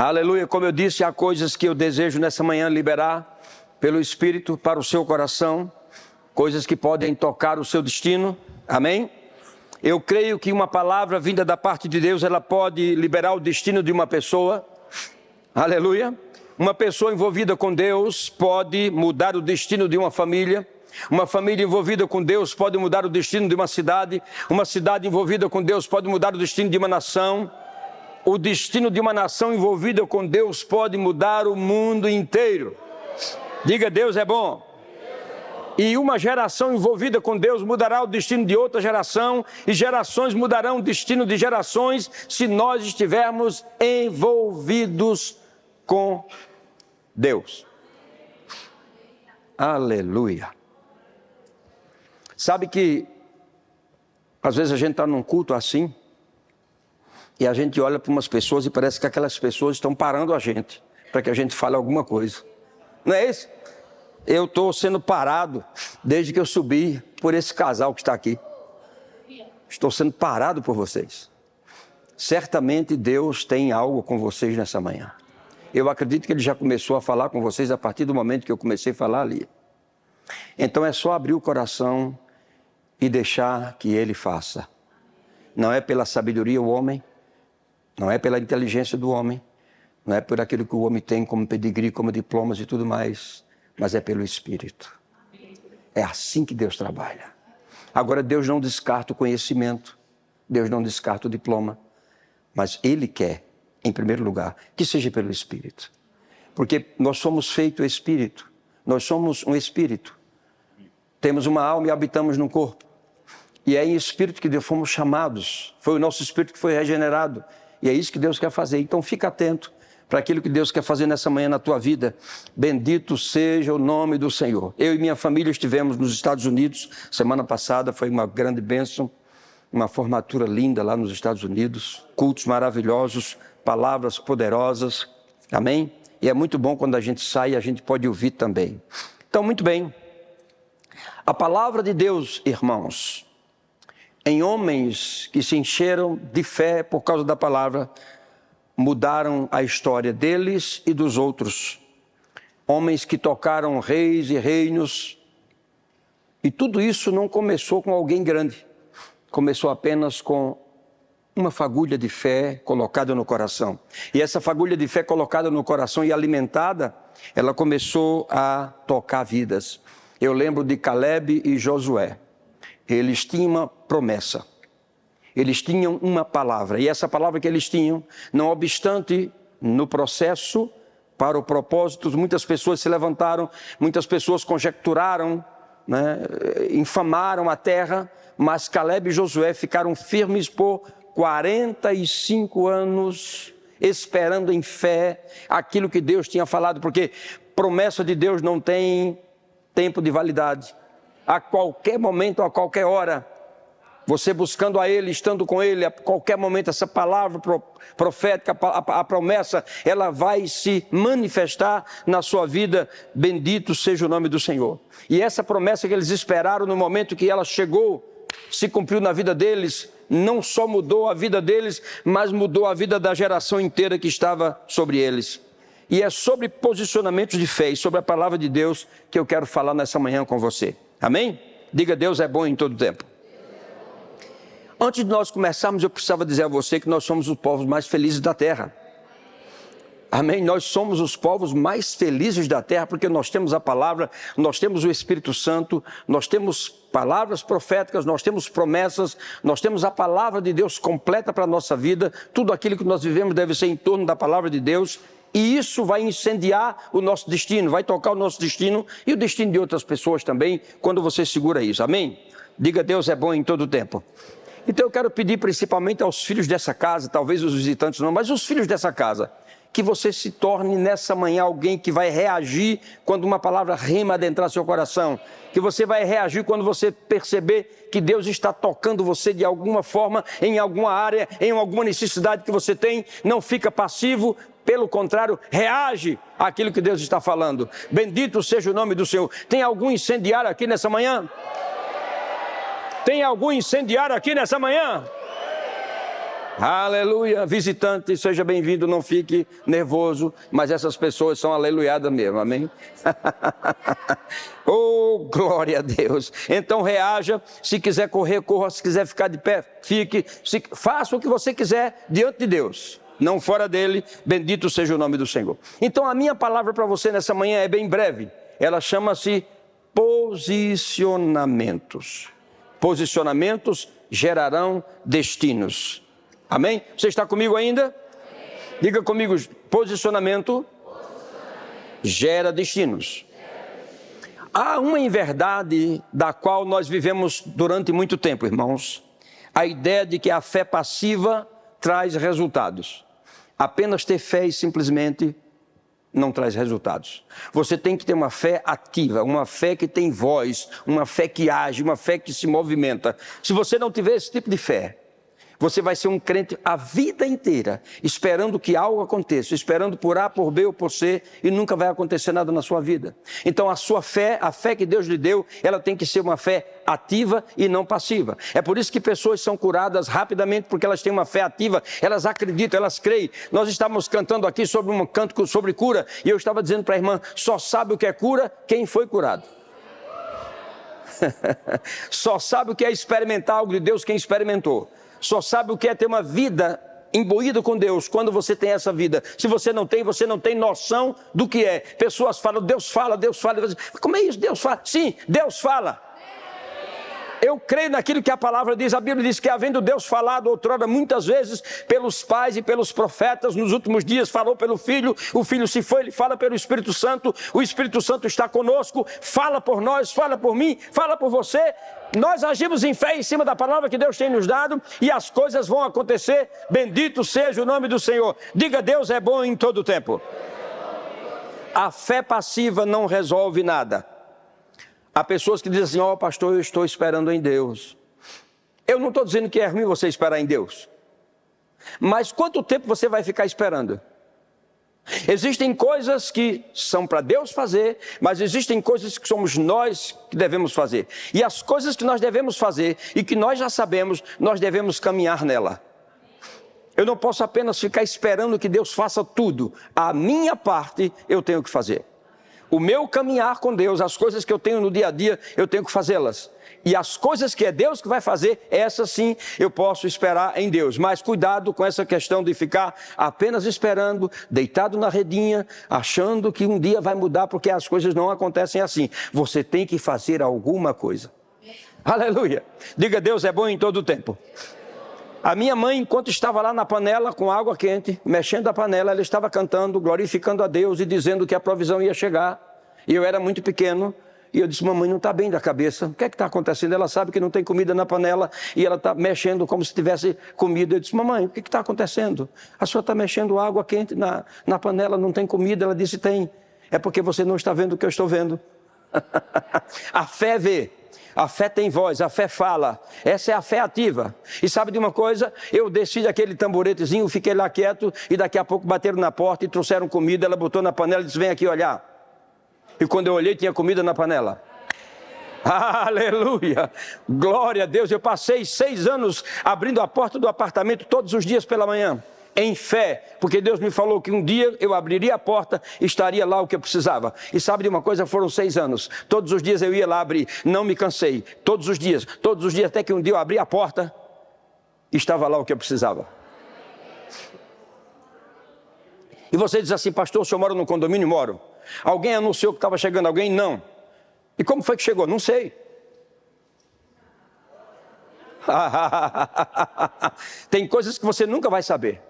Aleluia, como eu disse, há coisas que eu desejo nessa manhã liberar pelo Espírito para o seu coração, coisas que podem tocar o seu destino, amém? Eu creio que uma palavra vinda da parte de Deus, ela pode liberar o destino de uma pessoa, aleluia. Uma pessoa envolvida com Deus pode mudar o destino de uma família envolvida com Deus pode mudar o destino de uma cidade envolvida com Deus pode mudar o destino de uma nação. O destino de uma nação envolvida com Deus pode mudar o mundo inteiro. Diga, Deus é bom. E uma geração envolvida com Deus mudará o destino de outra geração, e gerações mudarão o destino de gerações, se nós estivermos envolvidos com Deus. Aleluia. Sabe que, às vezes a gente está num culto assim, e a gente olha para umas pessoas e parece que aquelas pessoas estão parando a gente, para que a gente fale alguma coisa. Não é isso? Eu estou sendo parado desde que eu subi por esse casal que está aqui. Estou sendo parado por vocês. Certamente Deus tem algo com vocês nessa manhã. Eu acredito que Ele já começou a falar com vocês a partir do momento que eu comecei a falar ali. Então é só abrir o coração e deixar que Ele faça. Não é pela sabedoria do homem, não é pela inteligência do homem, não é por aquilo que o homem tem como pedigree, como diplomas e tudo mais, mas é pelo Espírito. É assim que Deus trabalha. Agora, Deus não descarta o conhecimento, Deus não descarta o diploma, mas Ele quer, em primeiro lugar, que seja pelo Espírito. Porque nós somos feito Espírito, nós somos um Espírito. Temos uma alma e habitamos num corpo. E é em Espírito que fomos chamados, foi o nosso Espírito que foi regenerado. E é isso que Deus quer fazer. Então fica atento para aquilo que Deus quer fazer nessa manhã na tua vida. Bendito seja o nome do Senhor. Eu e minha família estivemos nos Estados Unidos semana passada, foi uma grande bênção, uma formatura linda lá nos Estados Unidos, cultos maravilhosos, palavras poderosas, amém? E é muito bom quando a gente sai e a gente pode ouvir também. Então, muito bem, a palavra de Deus, irmãos, em homens que se encheram de fé por causa da palavra, mudaram a história deles e dos outros. Homens que tocaram reis e reinos. E tudo isso não começou com alguém grande. Começou apenas com uma fagulha de fé colocada no coração. E essa fagulha de fé colocada no coração e alimentada, ela começou a tocar vidas. Eu lembro de Caleb e Josué. Eles tinham uma promessa, eles tinham uma palavra, e essa palavra que eles tinham, não obstante, no processo, para o propósito, muitas pessoas se levantaram, muitas pessoas conjecturaram, né, infamaram a terra, mas Caleb e Josué ficaram firmes por 45 anos, esperando em fé aquilo que Deus tinha falado, porque promessa de Deus não tem tempo de validade. A qualquer momento, a qualquer hora, você buscando a Ele, estando com Ele, a qualquer momento essa palavra profética, a promessa, ela vai se manifestar na sua vida. Bendito seja o nome do Senhor. E essa promessa que eles esperaram no momento que ela chegou, se cumpriu na vida deles, não só mudou a vida deles, mas mudou a vida da geração inteira que estava sobre eles. E é sobre posicionamentos de fé e sobre a palavra de Deus que eu quero falar nessa manhã com você. Amém? Diga, Deus é bom em todo tempo. Antes de nós começarmos, eu precisava dizer a você que nós somos os povos mais felizes da terra. Amém? Nós somos os povos mais felizes da terra, porque nós temos a palavra, nós temos o Espírito Santo, nós temos palavras proféticas, nós temos promessas, nós temos a palavra de Deus completa para a nossa vida. Tudo aquilo que nós vivemos deve ser em torno da palavra de Deus. E isso vai incendiar o nosso destino, vai tocar o nosso destino e o destino de outras pessoas também, quando você segura isso, amém? Diga, Deus é bom em todo o tempo. Então eu quero pedir principalmente aos filhos dessa casa, talvez os visitantes não, mas os filhos dessa casa, que você se torne nessa manhã alguém que vai reagir quando uma palavra rema adentrar seu coração, que você vai reagir quando você perceber que Deus está tocando você de alguma forma, em alguma área, em alguma necessidade que você tem. Não fica passivo, pelo contrário, reage àquilo que Deus está falando. Bendito seja o nome do Senhor. Tem algum incendiário aqui nessa manhã? Tem algum incendiário aqui nessa manhã? Aleluia. Visitante, seja bem-vindo, não fique nervoso, mas essas pessoas são aleluiadas mesmo, amém? Oh, glória a Deus. Então reaja, se quiser correr, corra, se quiser ficar de pé, fique, faça o que você quiser diante de Deus, não fora dele, bendito seja o nome do Senhor. Então a minha palavra para você nessa manhã é bem breve, ela chama-se posicionamentos. Posicionamentos gerarão destinos. Amém? Você está comigo ainda? Amém. Diga comigo, posicionamento gera destinos. Há uma inverdade da qual nós vivemos durante muito tempo, irmãos. A ideia de que a fé passiva traz resultados. Apenas ter fé e simplesmente não traz resultados. Você tem que ter uma fé ativa, uma fé que tem voz, uma fé que age, uma fé que se movimenta. Se você não tiver esse tipo de fé, você vai ser um crente a vida inteira, esperando que algo aconteça, esperando por A, por B ou por C, e nunca vai acontecer nada na sua vida. Então a sua fé, a fé que Deus lhe deu, ela tem que ser uma fé ativa e não passiva. É por isso que pessoas são curadas rapidamente, porque elas têm uma fé ativa, elas acreditam, elas creem. Nós estávamos cantando aqui sobre um canto sobre cura, e eu estava dizendo para a irmã, só sabe o que é cura quem foi curado. Só sabe o que é experimentar algo de Deus quem experimentou. Só sabe o que é ter uma vida imbuída com Deus quando você tem essa vida. Se você não tem noção do que é. Pessoas falam, Deus fala, Deus fala. Como é isso? Deus fala? Sim, Deus fala. Eu creio naquilo que a palavra diz. A Bíblia diz que havendo Deus falado outrora muitas vezes pelos pais e pelos profetas, nos últimos dias falou pelo Filho, o Filho se foi, ele fala pelo Espírito Santo, o Espírito Santo está conosco, fala por nós, fala por mim, fala por você. Nós agimos em fé em cima da palavra que Deus tem nos dado e as coisas vão acontecer. Bendito seja o nome do Senhor. Diga, Deus é bom em todo o tempo. A fé passiva não resolve nada. Há pessoas que dizem assim, pastor, eu estou esperando em Deus. Eu não estou dizendo que é ruim você esperar em Deus. Mas quanto tempo você vai ficar esperando? Existem coisas que são para Deus fazer, mas existem coisas que somos nós que devemos fazer. E as coisas que nós devemos fazer e que nós já sabemos, nós devemos caminhar nela. Eu não posso apenas ficar esperando que Deus faça tudo. A minha parte eu tenho que fazer. O meu caminhar com Deus, as coisas que eu tenho no dia a dia, eu tenho que fazê-las. E as coisas que é Deus que vai fazer, essas sim eu posso esperar em Deus. Mas cuidado com essa questão de ficar apenas esperando, deitado na redinha, achando que um dia vai mudar, porque as coisas não acontecem assim. Você tem que fazer alguma coisa. Aleluia! Diga, Deus é bom em todo o tempo. A minha mãe, enquanto estava lá na panela com água quente, mexendo a panela, ela estava cantando, glorificando a Deus e dizendo que a provisão ia chegar. E eu era muito pequeno, e eu disse, mamãe, não está bem da cabeça, o que é que está acontecendo? Ela sabe que não tem comida na panela, e ela está mexendo como se tivesse comida. Eu disse, mamãe, o que está acontecendo? A senhora está mexendo água quente na panela, não tem comida? Ela disse, tem. É porque você não está vendo o que eu estou vendo. A fé vê. A fé tem voz, a fé fala. Essa é a fé ativa. E sabe de uma coisa? Eu desci daquele tamboretezinho, fiquei lá quieto, e daqui a pouco bateram na porta e trouxeram comida. Ela botou na panela e disse, vem aqui olhar. E quando eu olhei, tinha comida na panela. Aleluia! Glória a Deus! Eu passei 6 anos abrindo a porta do apartamento todos os dias pela manhã. Em fé, porque Deus me falou que um dia eu abriria a porta e estaria lá o que eu precisava. E sabe de uma coisa? Foram 6 anos. Todos os dias eu ia lá abrir, não me cansei. Todos os dias, até que um dia eu abri a porta e estava lá o que eu precisava. E você diz assim, pastor, o senhor mora num condomínio? Moro. Alguém anunciou que estava chegando alguém? Não. E como foi que chegou? Não sei. Tem coisas que você nunca vai saber.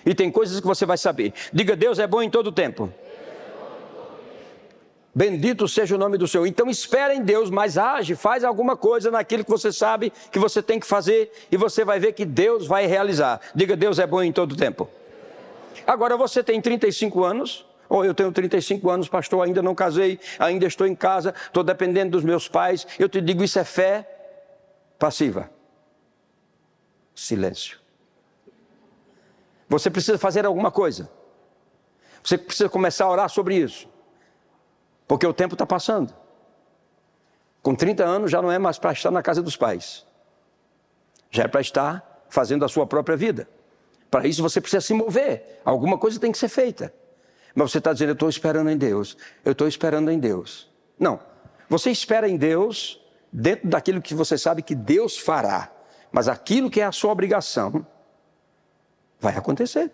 E tem coisas que você vai saber. Diga, Deus é bom em todo o tempo. Bendito seja o nome do Senhor. Então espera em Deus, mas age, faz alguma coisa naquilo que você sabe que você tem que fazer, e você vai ver que Deus vai realizar. Diga, Deus é bom em todo o tempo. Agora você tem 35 anos, ou eu tenho 35 anos, pastor, ainda não casei, ainda estou em casa, estou dependendo dos meus pais. Eu te digo, isso é fé passiva. Silêncio. Você precisa fazer alguma coisa. Você precisa começar a orar sobre isso. Porque o tempo está passando. Com 30 anos já não é mais para estar na casa dos pais. Já é para estar fazendo a sua própria vida. Para isso você precisa se mover, alguma coisa tem que ser feita. Mas você está dizendo, eu estou esperando em Deus, eu estou esperando em Deus. Não, você espera em Deus dentro daquilo que você sabe que Deus fará. Mas aquilo que é a sua obrigação, vai acontecer.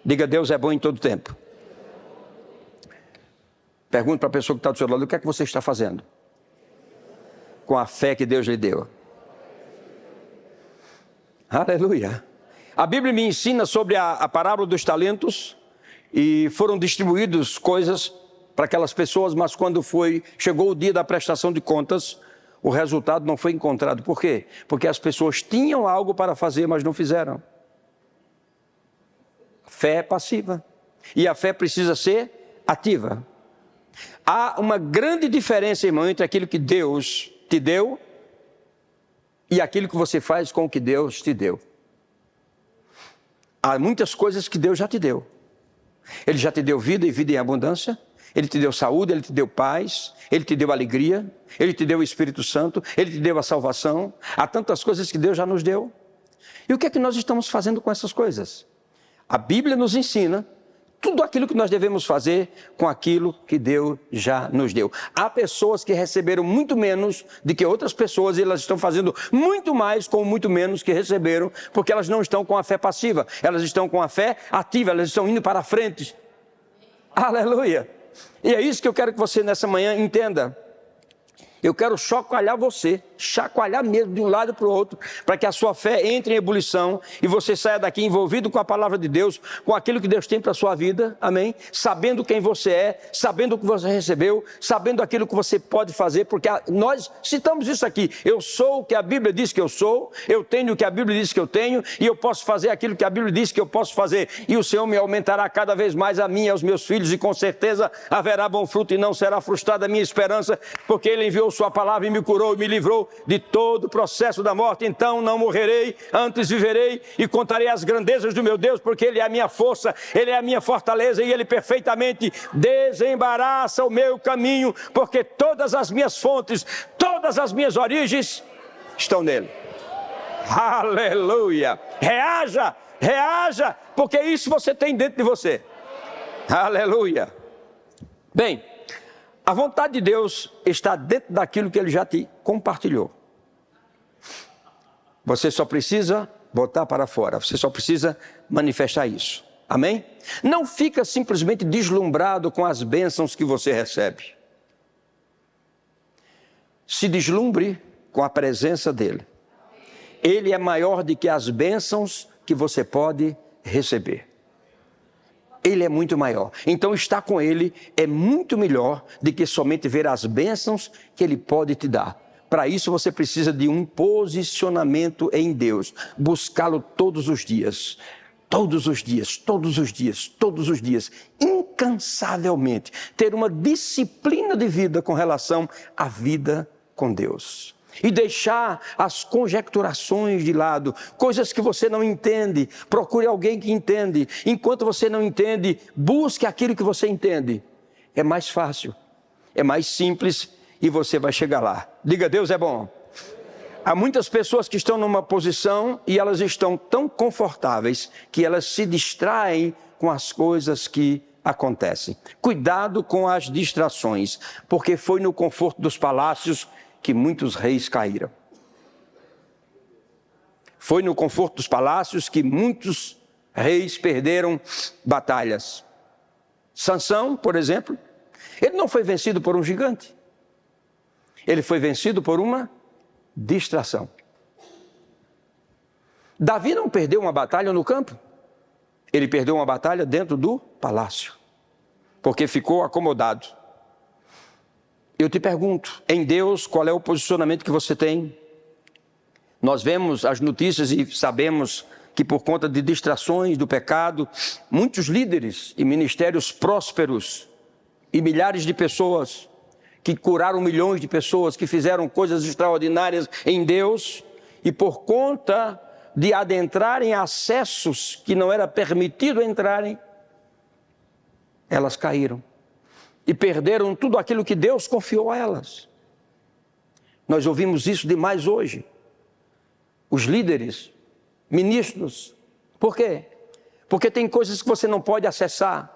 Diga, Deus é bom em todo tempo. Pergunte para a pessoa que está do seu lado, o que é que você está fazendo? Com a fé que Deus lhe deu. Aleluia. A Bíblia me ensina sobre a parábola dos talentos, e foram distribuídas coisas para aquelas pessoas, mas quando chegou o dia da prestação de contas, o resultado não foi encontrado. Por quê? Porque as pessoas tinham algo para fazer, mas não fizeram. Fé é passiva. E a fé precisa ser ativa. Há uma grande diferença, irmão, entre aquilo que Deus te deu e aquilo que você faz com o que Deus te deu. Há muitas coisas que Deus já te deu. Ele já te deu vida e vida em abundância. Ele te deu saúde, Ele te deu paz, Ele te deu alegria, Ele te deu o Espírito Santo, Ele te deu a salvação. Há tantas coisas que Deus já nos deu. E o que é que nós estamos fazendo com essas coisas? A Bíblia nos ensina tudo aquilo que nós devemos fazer com aquilo que Deus já nos deu. Há pessoas que receberam muito menos do que outras pessoas, e elas estão fazendo muito mais com muito menos que receberam, porque elas não estão com a fé passiva, elas estão com a fé ativa, elas estão indo para a frente. Aleluia! E é isso que eu quero que você nessa manhã entenda. Eu quero chacoalhar você, chacoalhar mesmo de um lado para o outro, para que a sua fé entre em ebulição e você saia daqui envolvido com a palavra de Deus, com aquilo que Deus tem para a sua vida, amém? Sabendo quem você é, sabendo o que você recebeu, sabendo aquilo que você pode fazer, porque nós citamos isso aqui, eu sou o que a Bíblia diz que eu sou, eu tenho o que a Bíblia diz que eu tenho, e eu posso fazer aquilo que a Bíblia diz que eu posso fazer, e o Senhor me aumentará cada vez mais a mim e aos meus filhos, e com certeza haverá bom fruto e não será frustrada a minha esperança, porque Ele enviou sua palavra e me curou e me livrou de todo o processo da morte. Então não morrerei, antes viverei e contarei as grandezas do meu Deus, porque Ele é a minha força, Ele é a minha fortaleza, e Ele perfeitamente desembaraça o meu caminho, porque todas as minhas fontes, todas as minhas origens estão nele. Aleluia! Reaja, reaja, porque isso você tem dentro de você. Aleluia! Bem, a vontade de Deus está dentro daquilo que Ele já te compartilhou. Você só precisa botar para fora, você só precisa manifestar isso. Amém? Não fica simplesmente deslumbrado com as bênçãos que você recebe. Se deslumbre com a presença dEle. Ele é maior do que as bênçãos que você pode receber. Ele é muito maior. Então estar com Ele é muito melhor do que somente ver as bênçãos que Ele pode te dar. Para isso você precisa de um posicionamento em Deus. Buscá-lo todos os dias. Todos os dias, todos os dias, todos os dias. Incansavelmente. Ter uma disciplina de vida com relação à vida com Deus. E deixar as conjecturações de lado, coisas que você não entende, procure alguém que entende. Enquanto você não entende, busque aquilo que você entende. É mais fácil, é mais simples e você vai chegar lá. Diga, Deus é bom. Há muitas pessoas que estão numa posição e elas estão tão confortáveis que elas se distraem com as coisas que acontecem. Cuidado com as distrações, porque foi no conforto dos palácios que muitos reis caíram. Foi no conforto dos palácios que muitos reis perderam batalhas. Sansão, por exemplo, ele não foi vencido por um gigante. Ele foi vencido por uma distração. Davi não perdeu uma batalha no campo. Ele perdeu uma batalha dentro do palácio, porque ficou acomodado. Eu te pergunto, em Deus, qual é o posicionamento que você tem? Nós vemos as notícias e sabemos que por conta de distrações do pecado, muitos líderes e ministérios prósperos e milhares de pessoas que curaram milhões de pessoas, que fizeram coisas extraordinárias em Deus, e por conta de adentrarem acessos que não era permitido entrarem, elas caíram. E perderam tudo aquilo que Deus confiou a elas. Nós ouvimos isso demais hoje. Os líderes, ministros. Por quê? Porque tem coisas que você não pode acessar.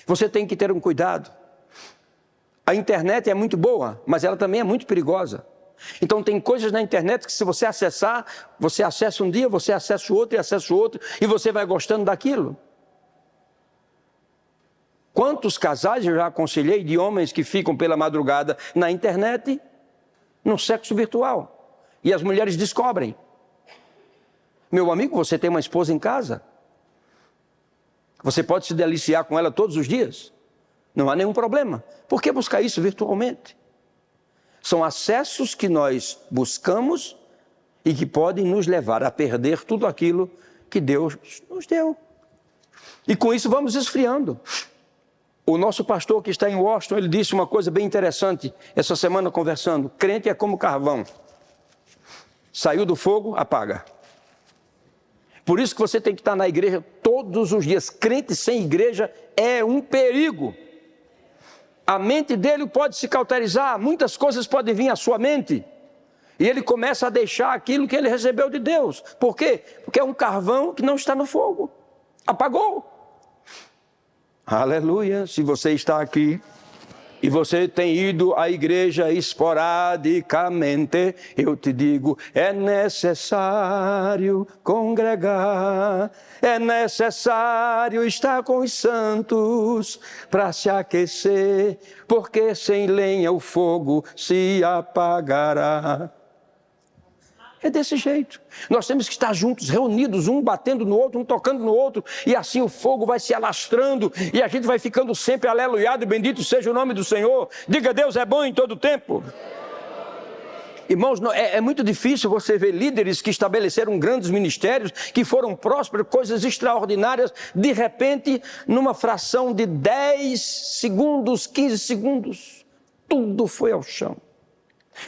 Você tem que ter um cuidado. A internet é muito boa, mas ela também é muito perigosa. Então tem coisas na internet que se você acessar, você acessa um dia, você acessa o outro e acessa o outro, e você vai gostando daquilo. Quantos casais eu já aconselhei de homens que ficam pela madrugada na internet, no sexo virtual, e as mulheres descobrem. Meu amigo, você tem uma esposa em casa? Você pode se deliciar com ela todos os dias? Não há nenhum problema. Por que buscar isso virtualmente? São acessos que nós buscamos e que podem nos levar a perder tudo aquilo que Deus nos deu. E com isso vamos esfriando. O nosso pastor que está em Washington, ele disse uma coisa bem interessante essa semana conversando. Crente é como carvão. Saiu do fogo, apaga. Por isso que você tem que estar na igreja todos os dias. Crente sem igreja é um perigo. A mente dele pode se cauterizar, muitas coisas podem vir à sua mente. E ele começa a deixar aquilo que ele recebeu de Deus. Por quê? Porque é um carvão que não está no fogo. Apagou. Aleluia. Se você está aqui e você tem ido à igreja esporadicamente, eu te digo, é necessário congregar, é necessário estar com os santos para se aquecer, porque sem lenha o fogo se apagará. É desse jeito. Nós temos que estar juntos, reunidos, um batendo no outro, um tocando no outro, e assim o fogo vai se alastrando, e a gente vai ficando sempre aleluiado, bendito seja o nome do Senhor. Diga, Deus é bom em todo tempo. Irmãos, é muito difícil você ver líderes que estabeleceram grandes ministérios, que foram prósperos, coisas extraordinárias, de repente, numa fração de 10 segundos, 15 segundos, tudo foi ao chão.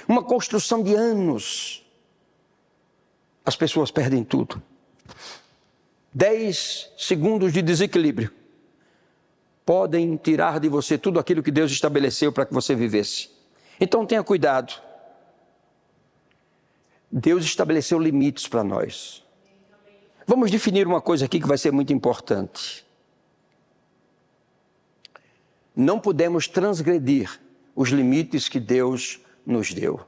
Uma construção de anos. As pessoas perdem tudo. 10 segundos de desequilíbrio podem tirar de você tudo aquilo que Deus estabeleceu para que você vivesse. Então tenha cuidado. Deus estabeleceu limites para nós. Vamos definir uma coisa aqui que vai ser muito importante. Não podemos transgredir os limites que Deus nos deu.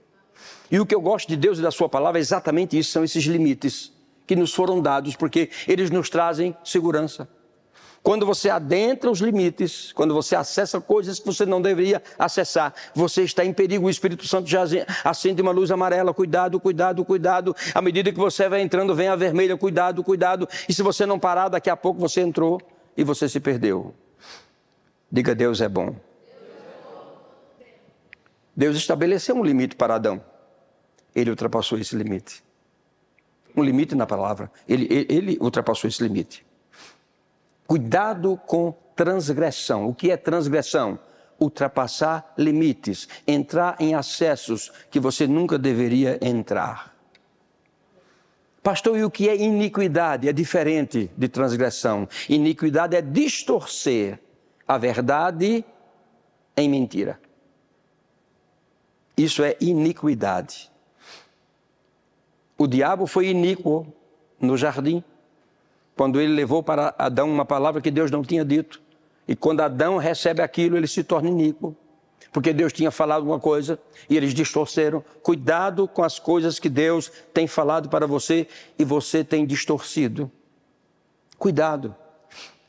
E o que eu gosto de Deus e da sua palavra é exatamente isso, são esses limites que nos foram dados, porque eles nos trazem segurança. Quando você adentra os limites, quando você acessa coisas que você não deveria acessar, você está em perigo. O Espírito Santo já acende uma luz amarela. Cuidado, cuidado, cuidado. À medida que você vai entrando, vem a vermelha. Cuidado, cuidado. E se você não parar, daqui a pouco você entrou e você se perdeu. Diga, Deus é bom. Deus estabeleceu um limite para Adão. Ele ultrapassou esse limite. Um limite na palavra. Ele ultrapassou esse limite. Cuidado com transgressão. O que é transgressão? Ultrapassar limites. Entrar em acessos que você nunca deveria entrar. Pastor, e o que é iniquidade? É diferente de transgressão. Iniquidade é distorcer a verdade em mentira. Isso é iniquidade. O diabo foi iníquo no jardim, quando ele levou para Adão uma palavra que Deus não tinha dito. E quando Adão recebe aquilo, ele se torna iníquo, porque Deus tinha falado uma coisa e eles distorceram. Cuidado com as coisas que Deus tem falado para você e você tem distorcido. Cuidado.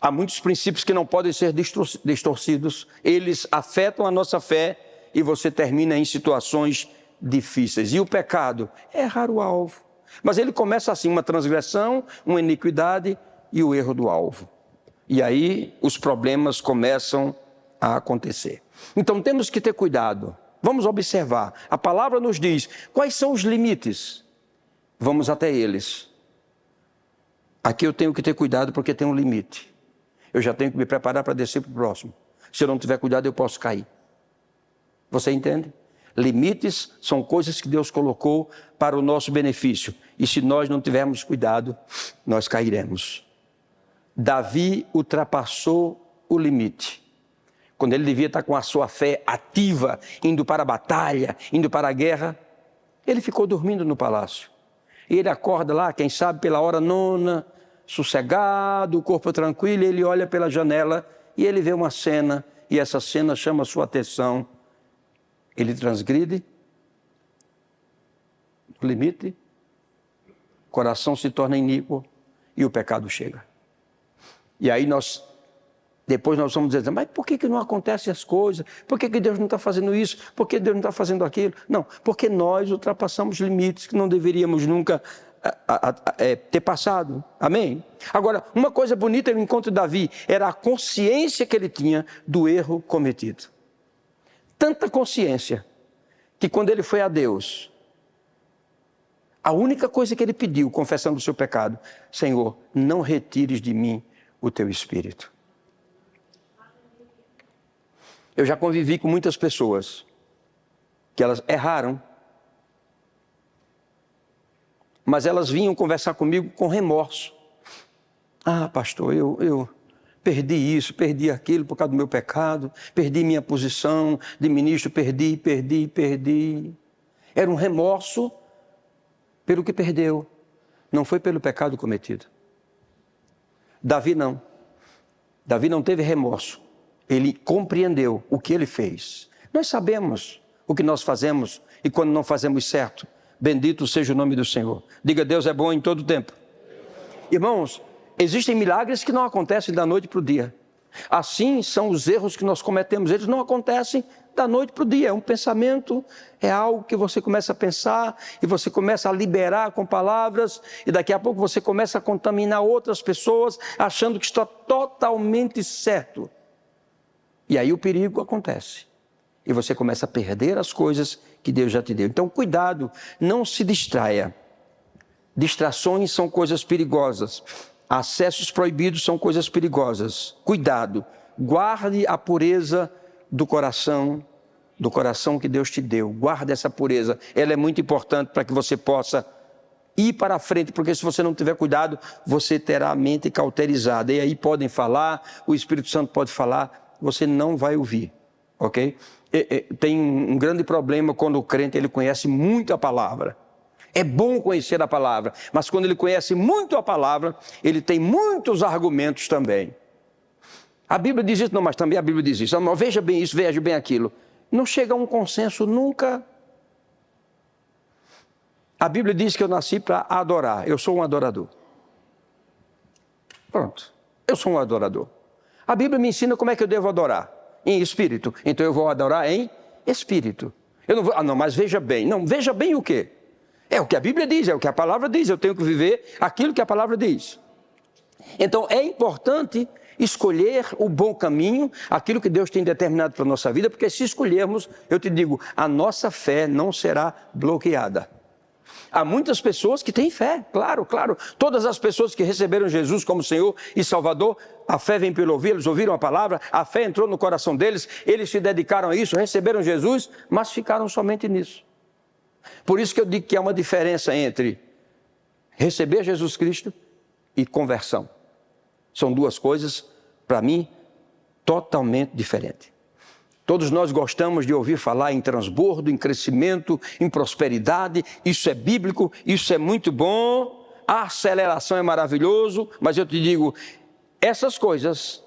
Há muitos princípios que não podem ser distorcidos. Eles afetam a nossa fé e você termina em situações difíceis. E o pecado é errar o alvo. Mas ele começa assim, uma transgressão, uma iniquidade e o erro do alvo. E aí os problemas começam a acontecer. Então temos que ter cuidado. Vamos observar. A palavra nos diz quais são os limites. Vamos até eles. Aqui eu tenho que ter cuidado porque tem um limite. Eu já tenho que me preparar para descer para o próximo. Se eu não tiver cuidado, eu posso cair. Você entende? Limites são coisas que Deus colocou para o nosso benefício. E se nós não tivermos cuidado, nós cairemos. Davi ultrapassou o limite. Quando ele devia estar com a sua fé ativa, indo para a batalha, indo para a guerra, ele ficou dormindo no palácio. E ele acorda lá, quem sabe pela hora nona, sossegado, o corpo tranquilo, ele olha pela janela e ele vê uma cena, e essa cena chama a sua atenção. Ele transgride o limite, o coração se torna iníquo e o pecado chega. E aí depois nós vamos dizer, mas por que não acontecem as coisas? Por que Deus não está fazendo isso? Por que Deus não está fazendo aquilo? Não, porque nós ultrapassamos limites que não deveríamos nunca ter passado. Amém? Agora, uma coisa bonita no encontro de Davi era a consciência que ele tinha do erro cometido. Tanta consciência que quando ele foi a Deus, a única coisa que ele pediu, confessando o seu pecado, Senhor, não retires de mim o teu espírito. Eu já convivi com muitas pessoas que elas erraram, mas elas vinham conversar comigo com remorso. Ah, pastor, eu perdi isso, perdi aquilo por causa do meu pecado, perdi minha posição de ministro, perdi. Era um remorso pelo que perdeu, não foi pelo pecado cometido. Davi não. Davi não teve remorso. Ele compreendeu o que ele fez. Nós sabemos o que nós fazemos e quando não fazemos certo. Bendito seja o nome do Senhor. Diga, Deus é bom em todo tempo. Irmãos, existem milagres que não acontecem da noite para o dia. Assim são os erros que nós cometemos. Eles não acontecem da noite para o dia. É um pensamento, é algo que você começa a pensar e você começa a liberar com palavras e daqui a pouco você começa a contaminar outras pessoas achando que está totalmente certo. E aí o perigo acontece. E você começa a perder as coisas que Deus já te deu. Então, cuidado, não se distraia. Distrações são coisas perigosas. Acessos proibidos são coisas perigosas. Cuidado, guarde a pureza do coração que Deus te deu. Guarde essa pureza. Ela é muito importante para que você possa ir para a frente, porque se você não tiver cuidado, você terá a mente cauterizada. E aí podem falar, o Espírito Santo pode falar, você não vai ouvir, ok? Tem um grande problema quando o crente ele conhece muito a palavra. É bom conhecer a palavra, mas quando ele conhece muito a palavra, ele tem muitos argumentos também. A Bíblia diz isso, não, mas também a Bíblia diz isso. Não, veja bem isso, veja bem aquilo. Não chega a um consenso nunca. A Bíblia diz que eu nasci para adorar. Eu sou um adorador. Pronto, eu sou um adorador. A Bíblia me ensina como é que eu devo adorar. Em espírito. Então eu vou adorar em espírito. Eu não vou, não, mas veja bem. Não, veja bem o quê? É o que a Bíblia diz, é o que a palavra diz. Eu tenho que viver aquilo que a palavra diz. Então é importante escolher o bom caminho, aquilo que Deus tem determinado para a nossa vida, porque se escolhermos, eu te digo, a nossa fé não será bloqueada. Há muitas pessoas que têm fé, claro. Todas as pessoas que receberam Jesus como Senhor e Salvador, a fé vem pelo ouvir, eles ouviram a palavra, a fé entrou no coração deles, eles se dedicaram a isso, receberam Jesus, mas ficaram somente nisso. Por isso que eu digo que há uma diferença entre receber Jesus Cristo e conversão. São duas coisas, para mim, totalmente diferentes. Todos nós gostamos de ouvir falar em transbordo, em crescimento, em prosperidade. Isso é bíblico, isso é muito bom. A aceleração é maravilhoso, mas eu te digo, essas coisas,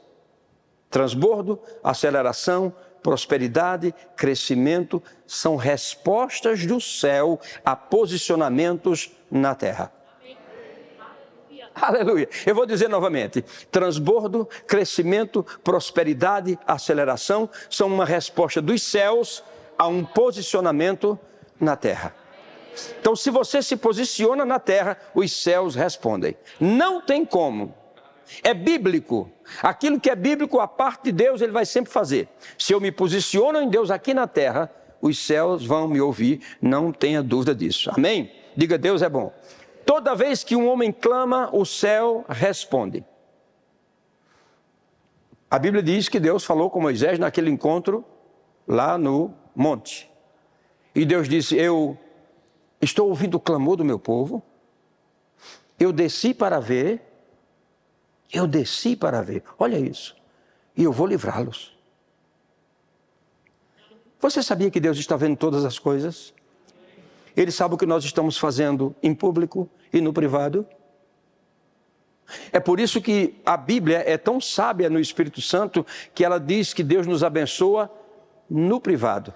transbordo, aceleração, prosperidade, crescimento, são respostas do céu a posicionamentos na terra. Aleluia. Eu vou dizer novamente, transbordo, crescimento, prosperidade, aceleração, são uma resposta dos céus a um posicionamento na terra. Então, se você se posiciona na terra, os céus respondem. Não tem como. É bíblico. Aquilo que é bíblico, a parte de Deus, Ele vai sempre fazer. Se eu me posiciono em Deus aqui na terra, os céus vão me ouvir, não tenha dúvida disso. Amém? Diga, Deus é bom. Toda vez que um homem clama, o céu responde. A Bíblia diz que Deus falou com Moisés naquele encontro lá no monte. E Deus disse, eu estou ouvindo o clamor do meu povo, eu desci para ver, olha isso, e eu vou livrá-los. Você sabia que Deus está vendo todas as coisas? Ele sabe o que nós estamos fazendo em público e no privado. É por isso que a Bíblia é tão sábia no Espírito Santo que ela diz que Deus nos abençoa no privado.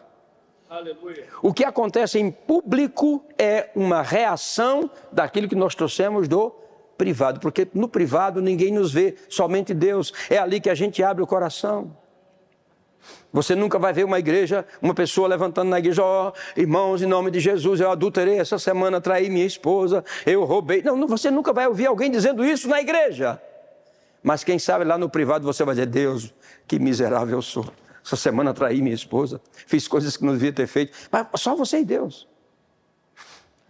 Aleluia. O que acontece em público é uma reação daquilo que nós trouxemos do privado, porque no privado ninguém nos vê, somente Deus. É ali que a gente abre o coração. Você nunca vai ver uma igreja, uma pessoa levantando na igreja: ó, irmãos, em nome de Jesus, eu adulterei essa semana, traí minha esposa, eu roubei. Não, você nunca vai ouvir alguém dizendo isso na igreja. Mas quem sabe lá no privado você vai dizer: Deus, que miserável eu sou. Essa semana traí minha esposa, fiz coisas que não devia ter feito. Mas só você e Deus.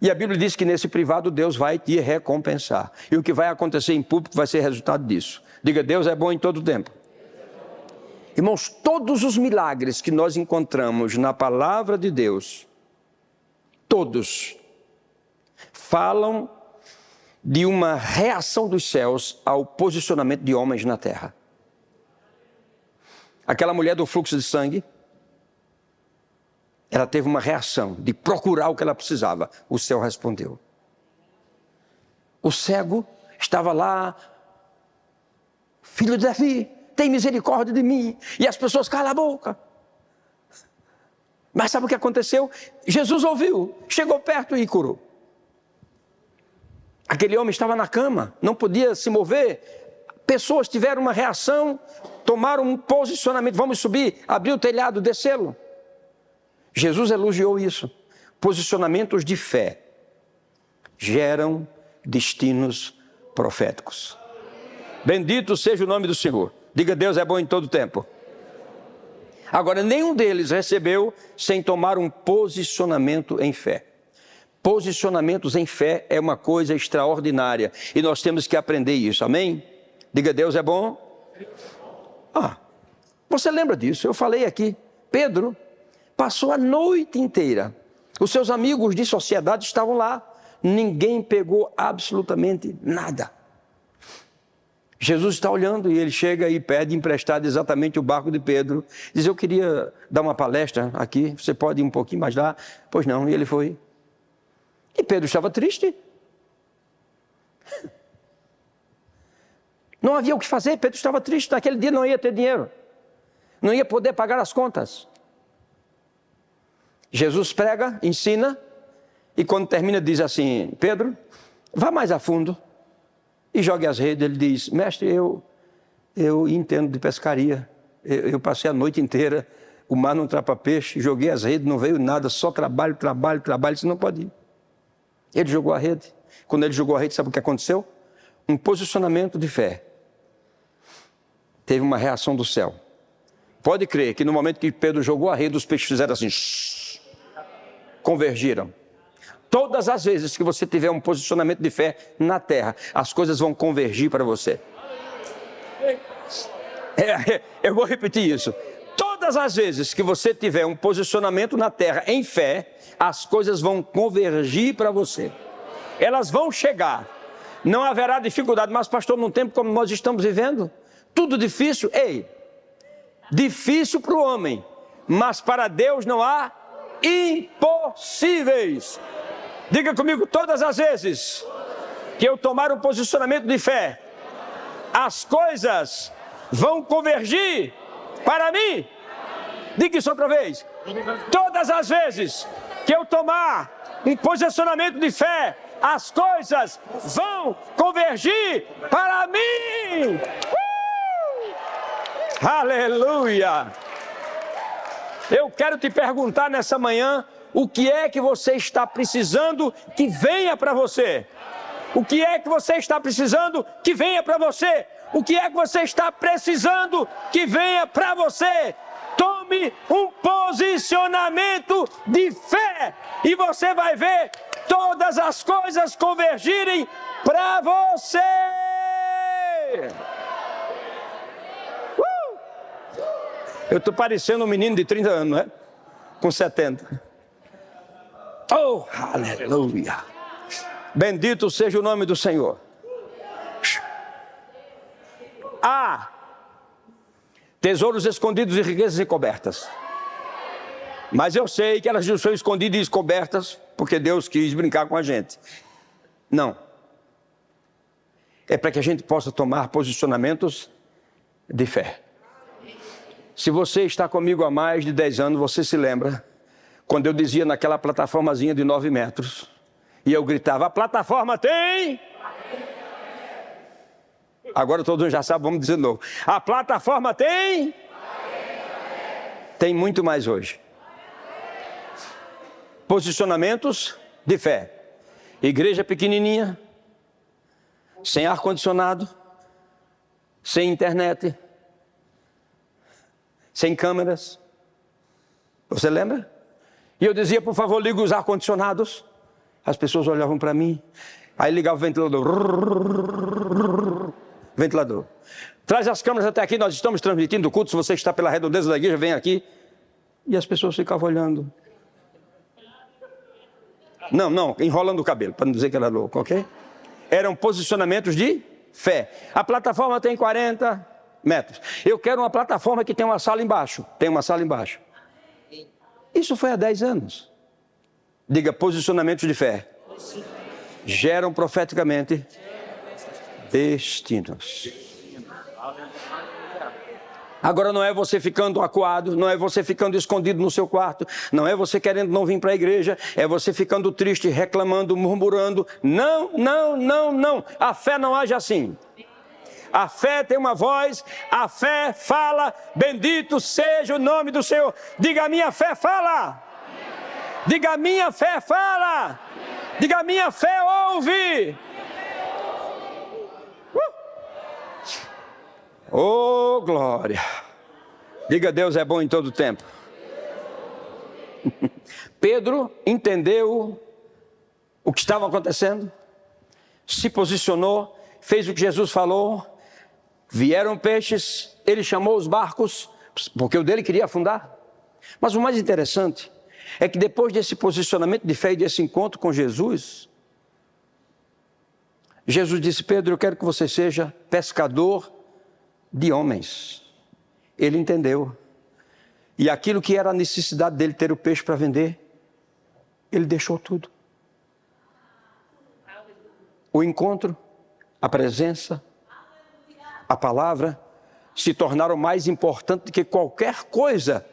E a Bíblia diz que nesse privado Deus vai te recompensar. E o que vai acontecer em público vai ser resultado disso. Diga: Deus é bom em todo tempo. Irmãos, todos os milagres que nós encontramos na palavra de Deus, todos falam de uma reação dos céus ao posicionamento de homens na terra. Aquela mulher do fluxo de sangue, ela teve uma reação de procurar o que ela precisava. O céu respondeu. O cego estava lá: filho de Davi, tem misericórdia de mim. E as pessoas: cala a boca. Mas sabe o que aconteceu? Jesus ouviu, chegou perto e curou. Aquele homem estava na cama, não podia se mover. Pessoas tiveram uma reação, tomaram um posicionamento: vamos subir, abrir o telhado, descê-lo. Jesus elogiou isso. Posicionamentos de fé geram destinos proféticos. Bendito seja o nome do Senhor. Diga: Deus é bom em todo tempo. Agora, nenhum deles recebeu sem tomar um posicionamento em fé. Posicionamentos em fé é uma coisa extraordinária e nós temos que aprender isso, amém? Diga: Deus é bom. Você lembra disso? Eu falei aqui. Pedro passou a noite inteira. Os seus amigos de sociedade estavam lá. Ninguém pegou absolutamente nada. Jesus está olhando e ele chega e pede emprestado exatamente o barco de Pedro. Diz: eu queria dar uma palestra aqui, você pode ir um pouquinho mais lá? Pois não, e ele foi. E Pedro estava triste. Não havia o que fazer, Pedro estava triste. Naquele dia não ia ter dinheiro, não ia poder pagar as contas. Jesus prega, ensina, e quando termina diz assim: Pedro, vá mais a fundo e jogue as redes. Ele diz: mestre, eu entendo de pescaria, eu passei a noite inteira, o mar não trapa peixe, joguei as redes, não veio nada, só trabalho. Ele disse: não pode ir. Ele jogou a rede. Quando ele jogou a rede, sabe o que aconteceu? Um posicionamento de fé. Teve uma reação do céu. Pode crer que no momento que Pedro jogou a rede, os peixes fizeram assim, convergiram. Todas as vezes que você tiver um posicionamento de fé na terra, as coisas vão convergir para você. Eu vou repetir isso. Todas as vezes que você tiver um posicionamento na terra em fé, as coisas vão convergir para você. Elas vão chegar. Não haverá dificuldade. Mas, pastor, num tempo como nós estamos vivendo, tudo difícil. Ei, difícil para o homem, mas para Deus não há impossíveis. Diga comigo: todas as vezes que eu tomar um posicionamento de fé, as coisas vão convergir para mim. Diga isso outra vez. Todas as vezes que eu tomar um posicionamento de fé, as coisas vão convergir para mim. Aleluia! Eu quero te perguntar nessa manhã: o que é que você está precisando que venha para você? O que é que você está precisando que venha para você? O que é que você está precisando que venha para você? Tome um posicionamento de fé e você vai ver todas as coisas convergirem para você. Eu estou parecendo um menino de 30 anos, não é? Com 70. Oh, aleluia! Bendito seja o nome do Senhor. Há tesouros escondidos e riquezas encobertas. Mas eu sei que elas não são escondidas e encobertas porque Deus quis brincar com a gente. Não. É para que a gente possa tomar posicionamentos de fé. Se você está comigo há mais de 10 anos, você se lembra quando eu dizia naquela plataformazinha de 9 metros, e eu gritava, a plataforma tem... Agora todos já sabem, vamos dizer de novo. A plataforma tem... Tem muito mais hoje. Posicionamentos de fé. Igreja pequenininha, sem ar-condicionado, sem internet, sem câmeras. Você lembra? E eu dizia, por favor, liga os ar-condicionados. As pessoas olhavam para mim. Aí ligava o ventilador. Ventilador. Traz as câmeras até aqui, nós estamos transmitindo o culto. Se você está pela redondeza da igreja, vem aqui. E as pessoas ficavam olhando. Não, enrolando o cabelo, para não dizer que era louco, ok? Eram posicionamentos de fé. A plataforma tem 40 metros. Eu quero uma plataforma que tem uma sala embaixo. Tem uma sala embaixo. Isso foi há 10 anos. Diga, posicionamentos de fé. Geram profeticamente destinos. Agora não é você ficando acuado, não é você ficando escondido no seu quarto, não é você querendo não vir para a igreja, é você ficando triste, reclamando, murmurando. Não. A fé não age assim. A fé tem uma voz, a fé fala, bendito seja o nome do Senhor. Diga, a minha fé fala. Diga, a minha fé fala. Diga, a minha fé ouve. Oh, glória. Diga, Deus é bom em todo tempo. Pedro entendeu o que estava acontecendo, se posicionou, fez o que Jesus falou. Vieram peixes, ele chamou os barcos, porque o dele queria afundar. Mas o mais interessante é que depois desse posicionamento de fé e desse encontro com Jesus, Jesus disse, Pedro, eu quero que você seja pescador de homens. Ele entendeu. E aquilo que era a necessidade dele ter o peixe para vender, ele deixou tudo. O encontro, a presença, a palavra se tornaram mais importantes do que qualquer coisa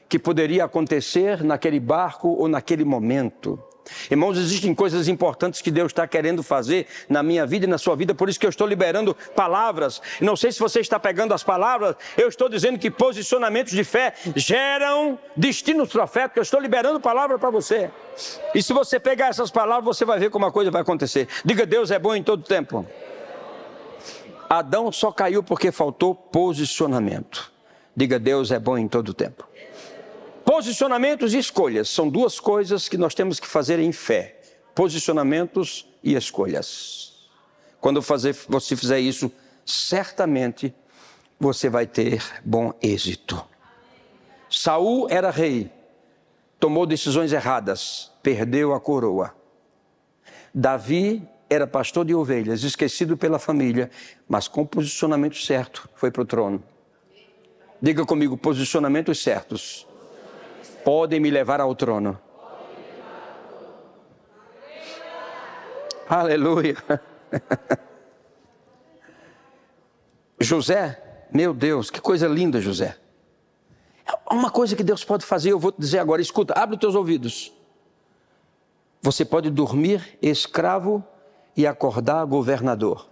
que poderia acontecer naquele barco ou naquele momento. Irmãos, existem coisas importantes que Deus está querendo fazer na minha vida e na sua vida, por isso que eu estou liberando palavras. Não sei se você está pegando as palavras, eu estou dizendo que posicionamentos de fé geram destinos proféticos, eu estou liberando palavra para você. E se você pegar essas palavras, você vai ver como a coisa vai acontecer. Diga, Deus é bom em todo tempo. Adão só caiu porque faltou posicionamento. Diga, Deus é bom em todo tempo. Posicionamentos e escolhas são duas coisas que nós temos que fazer em fé. Posicionamentos e escolhas. Quando você fizer isso, certamente você vai ter bom êxito. Saul era rei, tomou decisões erradas, perdeu a coroa. Davi era pastor de ovelhas, esquecido pela família, mas com posicionamento certo, foi para o trono. Diga comigo, posicionamentos certos podem me levar ao trono. Aleluia. José, meu Deus, que coisa linda, José. Uma coisa que Deus pode fazer, eu vou te dizer agora, escuta, abre os teus ouvidos. Você pode dormir escravo e acordar governador.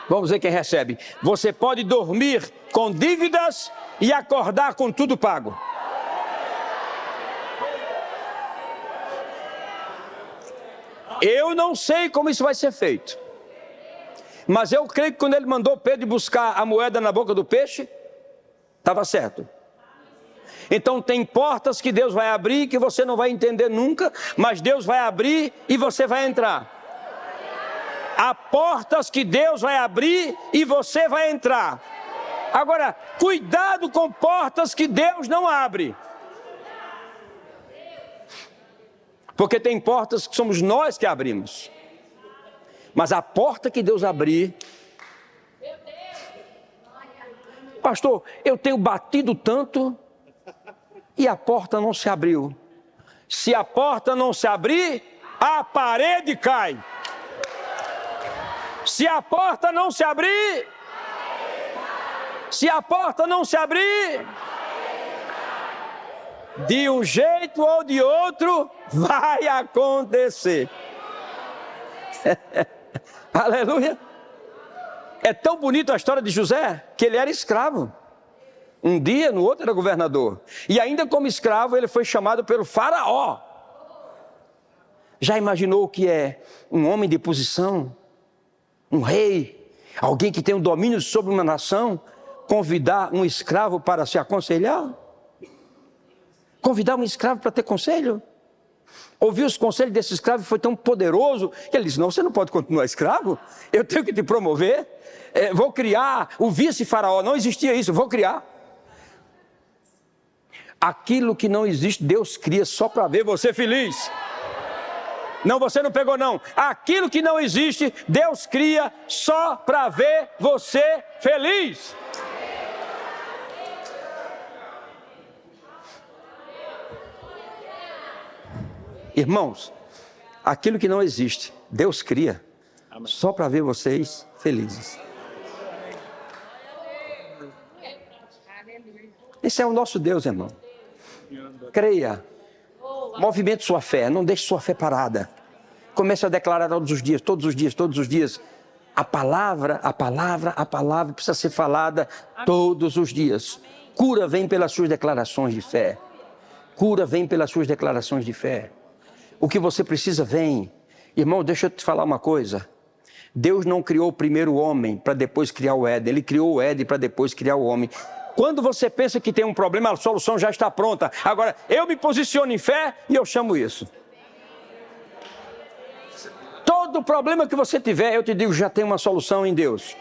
Vamos ver quem recebe. Você pode dormir com dívidas e acordar com tudo pago. Eu não sei como isso vai ser feito, mas eu creio que quando ele mandou Pedro buscar a moeda na boca do peixe, estava certo. Então tem portas que Deus vai abrir que você não vai entender nunca, mas Deus vai abrir e você vai entrar. Há portas que Deus vai abrir e você vai entrar. Agora, cuidado com portas que Deus não abre. Porque tem portas que somos nós que abrimos. Mas a porta que Deus abrir... Pastor, eu tenho batido tanto e a porta não se abriu. Se a porta não se abrir, a parede cai. Se a porta não se abrir, se a porta não se abrir, de um jeito ou de outro, vai acontecer. Aleluia. É tão bonita a história de José, que ele era escravo. Um dia, no outro era governador. E ainda como escravo, ele foi chamado pelo faraó. Já imaginou o que é um homem de posição? Um rei? Alguém que tem um domínio sobre uma nação? Convidar um escravo para se aconselhar? Convidar um escravo para ter conselho? Ouvir os conselhos desse escravo foi tão poderoso que ele disse: não, você não pode continuar escravo, eu tenho que te promover, vou criar o vice-faraó. Não existia isso, vou criar. Aquilo que não existe, Deus cria só para ver você feliz. Não, você não pegou não. Aquilo que não existe, Deus cria só para ver você feliz. Irmãos, aquilo que não existe, Deus cria só para ver vocês felizes. Esse é o nosso Deus, irmão. Creia. Movimente sua fé, não deixe sua fé parada. Comece a declarar todos os dias, todos os dias, todos os dias. A palavra precisa ser falada todos os dias. Cura vem pelas suas declarações de fé. Cura vem pelas suas declarações de fé. O que você precisa vem. Irmão, deixa eu te falar uma coisa. Deus não criou primeiro o homem para depois criar o Éden. Ele criou o Éden para depois criar o homem. Quando você pensa que tem um problema, a solução já está pronta. Agora, eu me posiciono em fé e eu chamo isso. Todo problema que você tiver, eu te digo, já tem uma solução em Deus.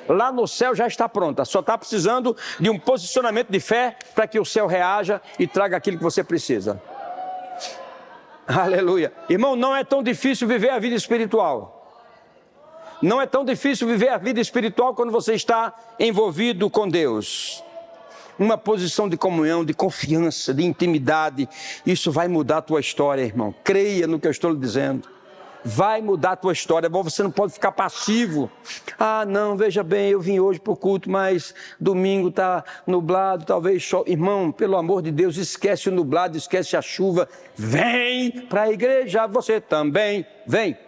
Lá no céu já está pronta. Só está precisando de um posicionamento de fé para que o céu reaja e traga aquilo que você precisa. Aleluia. Irmão, não é tão difícil viver a vida espiritual. Não é tão difícil viver a vida espiritual quando você está envolvido com Deus. Uma posição de comunhão, de confiança, de intimidade. Isso vai mudar a tua história, irmão. Creia no que eu estou lhe dizendo. Vai mudar a tua história. Bom, você não pode ficar passivo. Ah, não, veja bem, eu vim hoje para o culto, mas domingo está nublado, talvez chove. Irmão, pelo amor de Deus, esquece o nublado, esquece a chuva. Vem para a igreja, você também vem.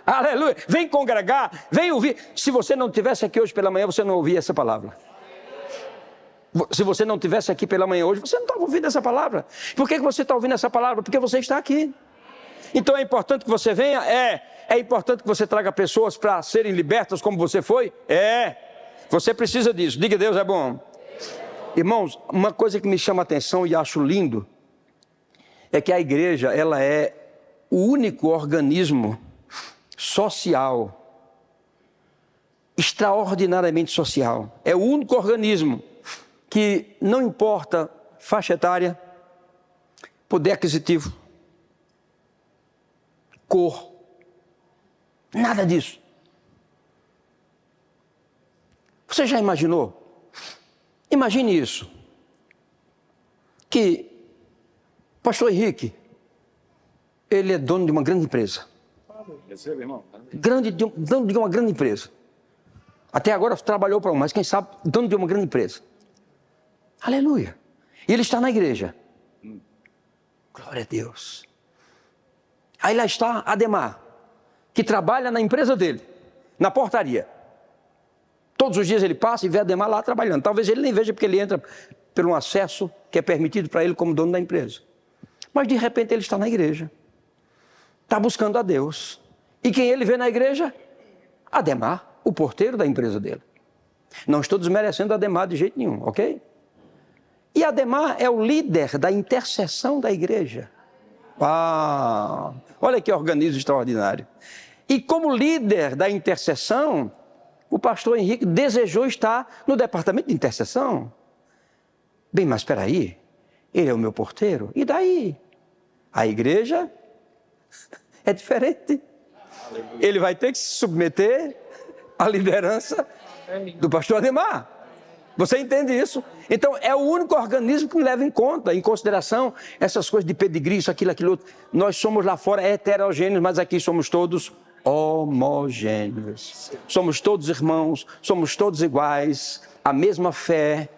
Aleluia. Vem congregar, vem ouvir. Se você não estivesse aqui hoje pela manhã, você não ouvia essa palavra. Se você não estivesse aqui pela manhã hoje, você não estava ouvindo essa palavra. Por que você está ouvindo essa palavra? Porque você está aqui. Então é importante que você venha? É importante que você traga pessoas para serem libertas como você foi? Você precisa disso. Diga: Deus é bom. Irmãos, uma coisa que me chama a atenção e acho lindo é que a igreja, ela é o único organismo social, extraordinariamente social. É o único organismo que não importa faixa etária, poder aquisitivo, cor, nada disso. Você já imaginou? Imagine isso, que pastor Henrique, ele é dono de uma grande empresa. Dono de uma grande empresa. Até agora trabalhou para um, mas quem sabe, dono de uma grande empresa. Aleluia. E ele está na igreja. Glória a Deus. Aí lá está Ademar, que trabalha na empresa dele, na portaria. Todos os dias ele passa e vê Ademar lá trabalhando. Talvez ele nem veja porque ele entra por um acesso que é permitido para ele como dono da empresa. Mas de repente ele está na igreja. Está buscando a Deus. E quem ele vê na igreja? Ademar, o porteiro da empresa dele. Não estou desmerecendo Ademar de jeito nenhum, ok? E Ademar é o líder da intercessão da igreja. Ah, olha que organismo extraordinário. E como líder da intercessão, o pastor Henrique desejou estar no departamento de intercessão. Bem, mas espera aí, ele é o meu porteiro, e daí? A igreja é diferente. Ele vai ter que se submeter à liderança do pastor Ademar. Você entende isso? Então, é o único organismo que leva em conta, em consideração, essas coisas de pedigree, isso, aquilo outro. Nós somos lá fora heterogêneos, mas aqui somos todos homogêneos. Somos todos irmãos, somos todos iguais, a mesma fé,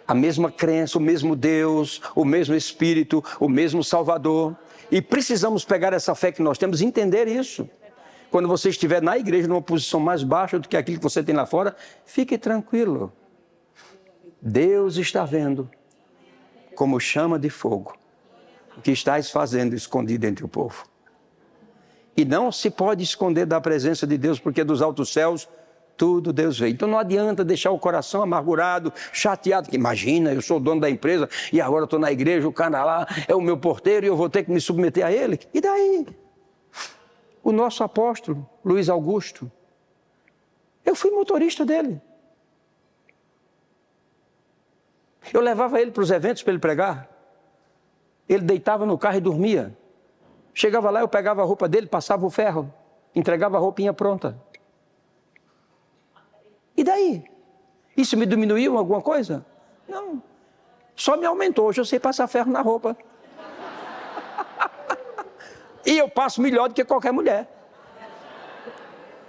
a mesma crença, o mesmo Deus, o mesmo Espírito, o mesmo Salvador. E precisamos pegar essa fé que nós temos e entender isso. Quando você estiver na igreja, numa posição mais baixa do que aquilo que você tem lá fora, fique tranquilo. Deus está vendo como chama de fogo o que estás fazendo escondido entre o povo. E não se pode esconder da presença de Deus, porque dos altos céus tudo Deus vê. Então não adianta deixar o coração amargurado, chateado. Imagina, eu sou o dono da empresa e agora estou na igreja, o cara lá é o meu porteiro e eu vou ter que me submeter a ele. E daí? O nosso apóstolo, Luiz Augusto, eu fui motorista dele. Eu levava ele para os eventos para ele pregar. Ele deitava no carro e dormia. Chegava lá, eu pegava a roupa dele, passava o ferro, entregava a roupinha pronta. E daí? Isso me diminuiu alguma coisa? Não. Só me aumentou. Hoje eu sei passar ferro na roupa. E eu passo melhor do que qualquer mulher.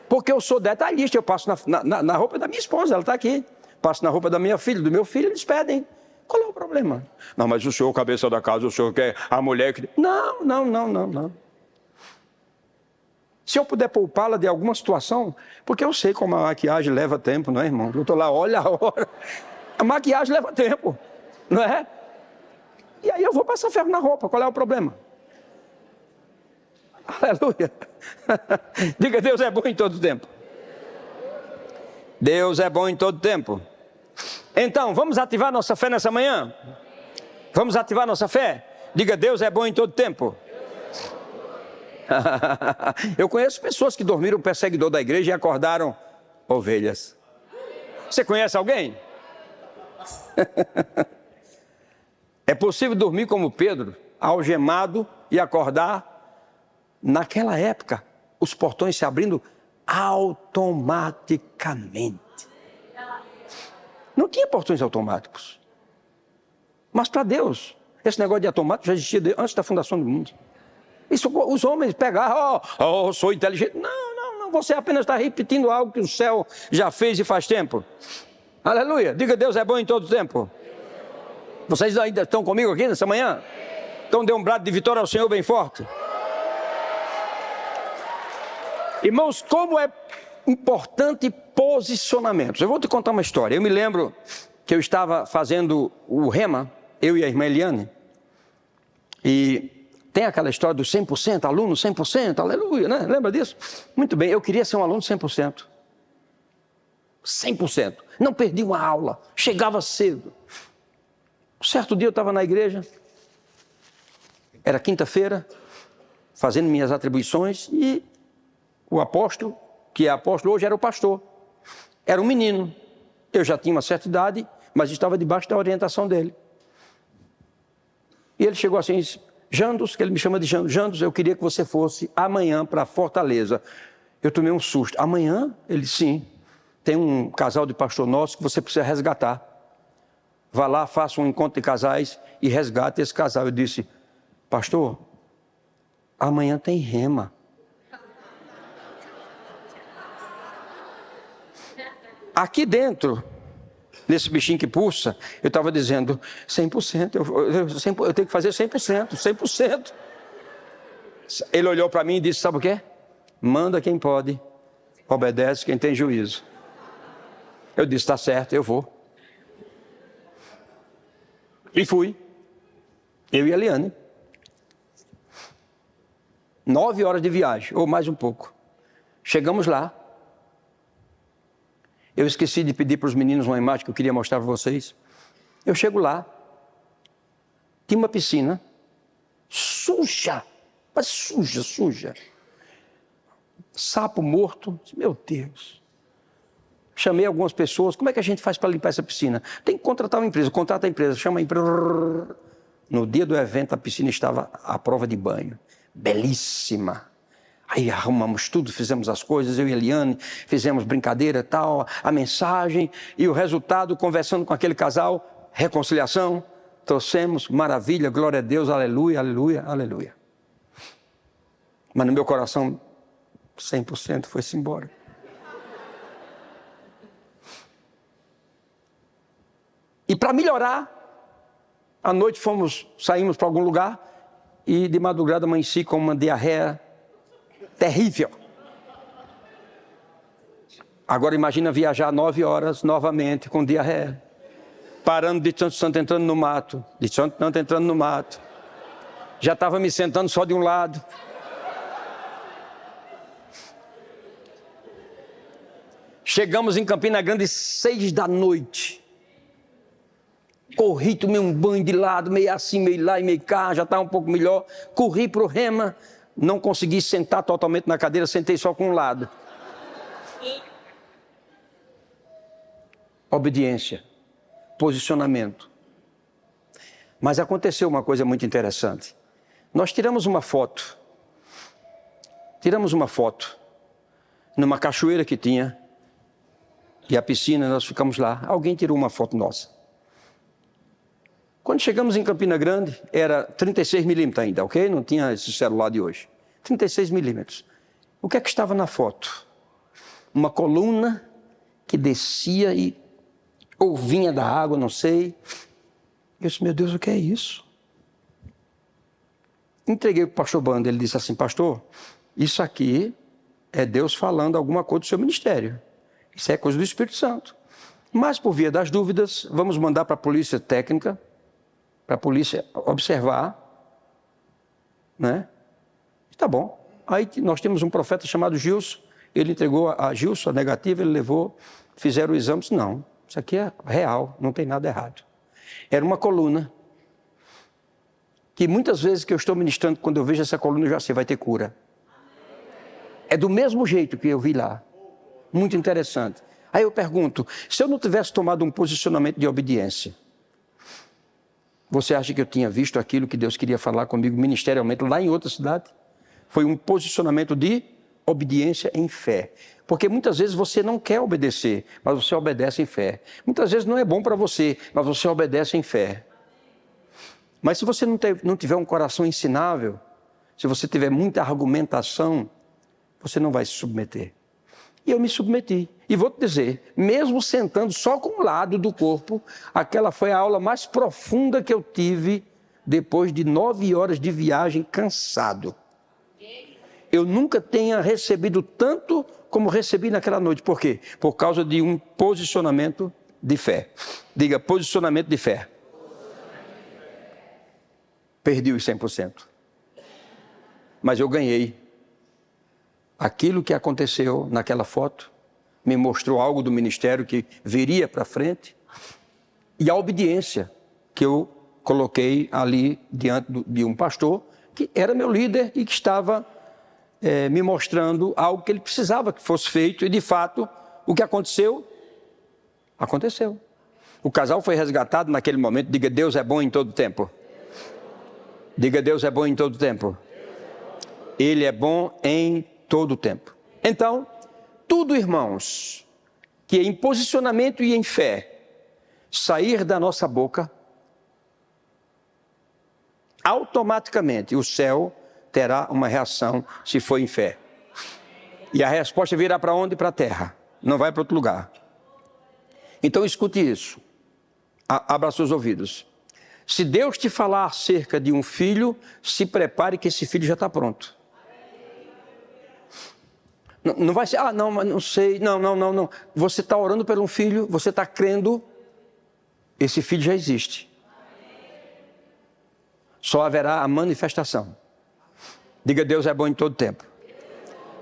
Porque eu sou detalhista. Eu passo na roupa da minha esposa, ela está aqui. Passo na roupa da minha filha, do meu filho, eles pedem. Qual é o problema? Não, mas o senhor, cabeça da casa, o senhor quer a mulher que... Não. Se eu puder poupá-la de alguma situação, porque eu sei como a maquiagem leva tempo, não é, irmão? Eu estou lá, olha a hora. A maquiagem leva tempo, não é? E aí eu vou passar ferro na roupa, qual é o problema? Aleluia. Diga, Deus é bom em todo tempo. Deus é bom em todo tempo. Então, vamos ativar nossa fé nessa manhã? Vamos ativar nossa fé? Diga, Deus é bom em todo tempo. Eu conheço pessoas que dormiram perseguidor da igreja e acordaram ovelhas. Você conhece alguém? É possível dormir como Pedro, algemado, e acordar? Naquela época, os portões se abrindo automaticamente. Não tinha portões automáticos. Mas para Deus, esse negócio de automático já existia antes da fundação do mundo. Isso, os homens pegaram, sou inteligente. Não, você apenas está repetindo algo que o céu já fez e faz tempo. Aleluia, diga, Deus é bom em todo tempo. Vocês ainda estão comigo aqui nessa manhã? Então dê um brado de vitória ao Senhor bem forte. Irmãos, como é importante posicionamentos. Eu vou te contar uma história. Eu me lembro que eu estava fazendo o rema, eu e a irmã Eliane, e tem aquela história do 100%, aluno 100%, aleluia, né? Lembra disso? Muito bem, eu queria ser um aluno 100%. 100%. Não perdi uma aula, chegava cedo. Um certo dia eu estava na igreja, era quinta-feira, fazendo minhas atribuições, e o apóstolo, que é apóstolo hoje, era o pastor. Era um menino. Eu já tinha uma certa idade, mas estava debaixo da orientação dele. E ele chegou assim, Jandos, que ele me chama de Jandos. Jandos, eu queria que você fosse amanhã para Fortaleza. Eu tomei um susto. Amanhã? Ele, sim. Tem um casal de pastor nosso que você precisa resgatar. Vá lá, faça um encontro de casais e resgate esse casal. Eu disse, pastor, amanhã tem rema. Aqui dentro, nesse bichinho que pulsa, eu estava dizendo 100%, eu tenho que fazer 100%. Ele olhou para mim e disse, sabe o quê? Manda quem pode, obedece quem tem juízo. Eu disse, está certo, eu vou. E fui. Eu e a Eliane. 9 horas de viagem, ou mais um pouco. Chegamos lá. Eu esqueci de pedir para os meninos uma imagem que eu queria mostrar para vocês. Eu chego lá, tinha uma piscina, suja, mas suja. Sapo morto, meu Deus. Chamei algumas pessoas, como é que a gente faz para limpar essa piscina? Tem que contratar uma empresa, contrata a empresa, chama a empresa. No dia do evento a piscina estava à prova de banho, belíssima. Aí arrumamos tudo, fizemos as coisas, eu e a Eliane, fizemos brincadeira e tal, a mensagem, e o resultado, conversando com aquele casal, reconciliação, trouxemos, maravilha, glória a Deus, aleluia, aleluia, aleluia. Mas no meu coração, 100% foi-se embora. E para melhorar, à noite saímos para algum lugar, e de madrugada amanheci com uma diarreia terrível. Agora imagina viajar 9 horas novamente com diarreia. Parando de tanto entrando no mato. De tanto entrando no mato. Já estava me sentando só de um lado. Chegamos em Campina Grande 6 da noite. Corri, tomei um banho de lado, meio assim, meio lá e meio cá, já estava um pouco melhor. Corri para o Rema. Não consegui sentar totalmente na cadeira, sentei só com um lado. Obediência, posicionamento. Mas aconteceu uma coisa muito interessante. Nós tiramos uma foto numa cachoeira que tinha, e a piscina, nós ficamos lá. Alguém tirou uma foto nossa. Quando chegamos em Campina Grande, era 36 milímetros ainda, ok? Não tinha esse celular de hoje. 36 milímetros. O que é que estava na foto? Uma coluna que descia ou vinha da água, não sei. Eu disse, meu Deus, o que é isso? Entreguei para o pastor Bando, ele disse assim, pastor, isso aqui é Deus falando alguma coisa do seu ministério. Isso é coisa do Espírito Santo. Mas, por via das dúvidas, vamos mandar para a polícia técnica, para a polícia observar, né? Tá bom. Aí nós temos um profeta chamado Gilson, ele entregou a Gilson a negativa, ele levou, fizeram o exame, disse, não, isso aqui é real, não tem nada errado. Era uma coluna, que muitas vezes que eu estou ministrando, quando eu vejo essa coluna, eu já sei, vai ter cura. É do mesmo jeito que eu vi lá. Muito interessante. Aí eu pergunto, se eu não tivesse tomado um posicionamento de obediência, você acha que eu tinha visto aquilo que Deus queria falar comigo ministerialmente lá em outra cidade? Foi um posicionamento de obediência em fé. Porque muitas vezes você não quer obedecer, mas você obedece em fé. Muitas vezes não é bom para você, mas você obedece em fé. Mas se você não tiver um coração ensinável, se você tiver muita argumentação, você não vai se submeter. E eu me submeti. E vou te dizer, mesmo sentando só com um lado do corpo, aquela foi a aula mais profunda que eu tive depois de 9 horas de viagem cansado. Eu nunca tenha recebido tanto como recebi naquela noite. Por quê? Por causa de um posicionamento de fé. Diga, posicionamento de fé. Perdi os 100%. Mas eu ganhei. Aquilo que aconteceu naquela foto me mostrou algo do ministério que viria para frente. E a obediência que eu coloquei ali diante de um pastor, que era meu líder e que estava me mostrando algo que ele precisava que fosse feito. E de fato, o que aconteceu? Aconteceu. O casal foi resgatado naquele momento. Diga, Deus é bom em todo tempo. Diga, Deus é bom em todo tempo. Ele é bom em todo o tempo. Então, tudo, irmãos, que em posicionamento e em fé sair da nossa boca, automaticamente o céu terá uma reação se for em fé. E a resposta virá para onde? Para a terra. Não vai para outro lugar. Então escute isso. Abra seus ouvidos. Se Deus te falar acerca de um filho, se prepare que esse filho já está pronto. Não vai ser, não, mas não sei, não. Você está orando por um filho, você está crendo, esse filho já existe. Só haverá a manifestação. Diga, Deus é bom em todo tempo.